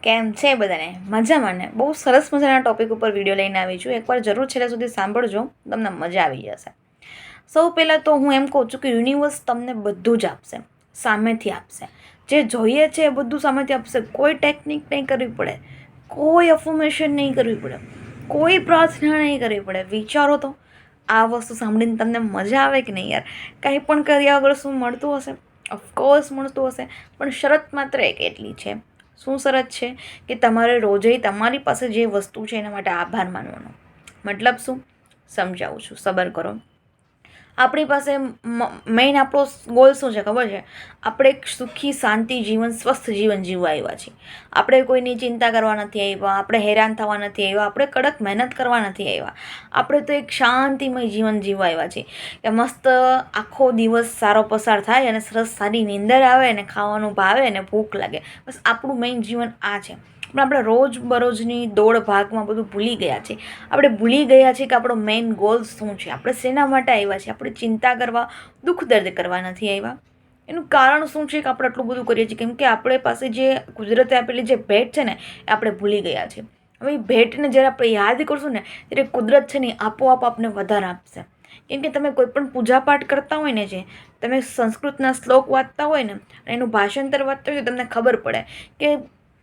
કેમ છે બધાને? મજામાં ને? બહુ સરસ મજાના ટોપિક ઉપર વિડીયો લઈને આવી છું. એકવાર જરૂર છેલ્લે સુધી સાંભળજો, તમને મજા આવી જશે. સૌ પહેલાં તો હું એમ કહું છું કે યુનિવર્સ તમને બધું જ આપશે, સામેથી આપશે. જે જોઈએ છે એ બધું સામેથી આપશે. કોઈ ટેકનિક નહીં કરવી પડે, કોઈ અફર્મેશન નહીં કરવી પડે, કોઈ પ્રાર્થના નહીં કરવી પડે. વિચારો તો આ વસ્તુ સાંભળીને તમને મજા આવે કે નહીં યાર? કંઈ પણ કર્યા વગર શું મળતું હશે? ઓફકોર્સ મળતું હશે, પણ શરત માત્ર એક એટલી છે. શું શરત છે? કે તમારે રોજે તમારી પાસે જે વસ્તુ છે એના માટે આભાર માનવાનો. મતલબ શું? સમજાવું છું, સબર કરો. આપણી પાસે મેઇન આપણો ગોલ શું છે ખબર છે? આપણે એક સુખી શાંતિ જીવન, સ્વસ્થ જીવન જીવવા આવ્યા છીએ. આપણે કોઈની ચિંતા કરવા નથી આવ્યા, આપણે હેરાન થવા નથી આવ્યા, આપણે કડક મહેનત કરવા નથી આવ્યા. આપણે તો એક શાંતિમય જીવન જીવવા આવ્યા છીએ કે મસ્ત આખો દિવસ સારો પસાર થાય અને સરસ સારી નીંદર આવે અને ખાવાનું ભાવે અને ભૂખ લાગે. બસ આપણું મેઇન જીવન આ છે. પણ આપણે રોજબરોજની દોડ ભાગમાં બધું ભૂલી ગયા છે. આપણે ભૂલી ગયા છીએ કે આપણો મેઇન ગોલ શું છે, આપણે શેના માટે આવ્યા છીએ. આપણે ચિંતા કરવા, દુઃખ દર્દ કરવા નથી આવ્યા. એનું કારણ શું છે કે આપણે આટલું બધું કરીએ છીએ? કેમ કે આપણે પાસે જે કુદરતે આપેલી જે ભેટ છે ને એ આપણે ભૂલી ગયા છે. હવે એ ભેટને જ્યારે આપણે યાદ કરશું ને ત્યારે કુદરત છે ને આપોઆપ આપને વધારે આપશે. કેમ કે તમે કોઈ પણ પૂજાપાઠ કરતા હોય ને, જે તમે સંસ્કૃતના શ્લોક વાંચતા હોય ને, એનું ભાષાંતર વાંચતા હોય તો તમને ખબર પડે કે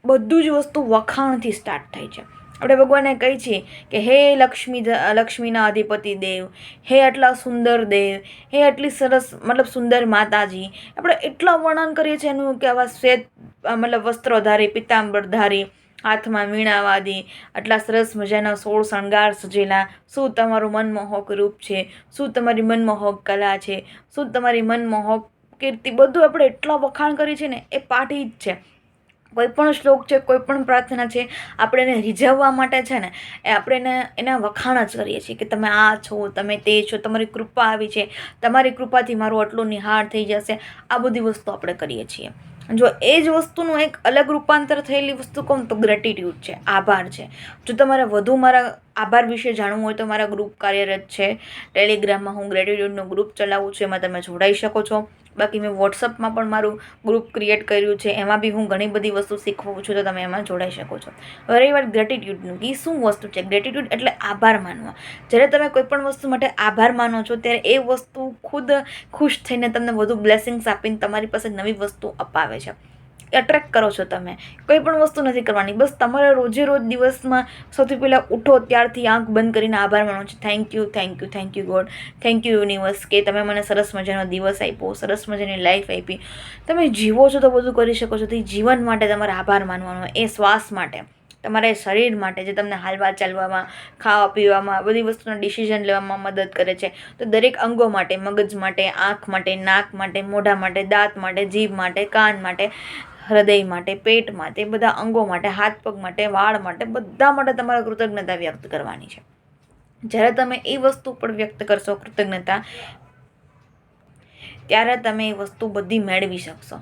બધું જ વસ્તુ વખાણથી સ્ટાર્ટ થાય છે. આપણે ભગવાનને કહીએ છીએ કે હે લક્ષ્મીના અધિપતિ દેવ, હે આટલા સુંદર દેવ, હે આટલી સરસ મતલબ સુંદર માતાજી. આપણે એટલા વર્ણન કરીએ છીએ એનું કે આવા શ્વેત મતલબ વસ્ત્રોધારી, પિતાંબરધારી, હાથમાં વીણાવાદી, આટલા સરસ મજાના 16 શણગાર સજેલા. શું તમારું મનમોહક રૂપ છે, શું તમારી મનમોહક કલા છે, શું તમારી મનમોહક કીર્તિ. બધું આપણે એટલા વખાણ કરીએ છીએ ને, એ પાઠ જ છે. કોઈ પણ શ્લોક છે, કોઈ પણ પ્રાર્થના છે, આપણે એને રીઝવવા માટે છે ને એ આપણે એના વખાણ જ કરીએ છીએ કે તમે આ છો, તમે તે છો, તમારી કૃપા આવી છે, તમારી કૃપાથી મારું આટલું નિહાળ થઈ જશે. આ બધી વસ્તુ આપણે કરીએ છીએ. જો એ જ વસ્તુનું એક અલગ રૂપાંતર થયેલી વસ્તુ કહું તો ગ્રેટિટ્યૂડ છે, આભાર છે. જો તમારે વધુ મારા આભાર વિશે જાણવું હોય તો મારા ગ્રુપ કાર્યરત છે. ટેલિગ્રામમાં હું ગ્રેટિટ્યૂડનો ગ્રુપ ચલાવું છું, એમાં તમે જોડાઈ શકો છો. બાકી મેં વોટ્સઅપમાં પણ મારું ગ્રુપ ક્રિએટ કર્યું છે, એમાં બી હું ઘણી બધી વસ્તુ શીખવું છું, તો તમે એમાં જોડાઈ શકો છો. હવે વાત ગ્રેટિટ્યૂડનું, એ શું વસ્તુ છે? ગ્રેટિટ્યૂડ એટલે આભાર માનવા. જ્યારે તમે કોઈ પણ વસ્તુ માટે આભાર માનો છો ત્યારે એ વસ્તુ ખુદ ખુશ થઈને તમને વધુ બ્લેસિંગ્સ આપીને તમારી પાસે નવી વસ્તુ અપાવે છે. એટ્રેક્ટ કરો છો તમે. કોઈ પણ વસ્તુ નથી કરવાની, બસ તમારે રોજે રોજ દિવસમાં સૌથી પહેલાં ઉઠો ત્યારથી આંખ બંધ કરીને આભાર માનો છો. Thank you, thank you, thank you God, thank you universe કે તમે મને સરસ મજાનો દિવસ આપ્યો, સરસ મજાની લાઈફ આપી. તમે જીવો છો તો બધું કરી શકો છો. તો એ જીવન માટે તમારે આભાર માનવાનો, એ શ્વાસ માટે, તમારા શરીર માટે જે તમને હાલવા ચાલવામાં, ખાવા પીવામાં, બધી વસ્તુના ડિસિઝન લેવામાં મદદ કરે છે. તો દરેક અંગો માટે, મગજ માટે, આંખ માટે, નાક માટે, મોઢા માટે, દાંત માટે, જીભ માટે, કાન માટે, હૃદય માટે, પેટ માટે, બધા અંગો માટે, હાથ પગ માટે, વાળ માટે, બધા માટે તમારે કૃતજ્ઞતા વ્યક્ત કરવાની છે. જ્યારે તમે એ વસ્તુ પર વ્યક્ત કરશો કૃતજ્ઞતા, ત્યારે તમે એ વસ્તુ બધી મેળવી શકશો.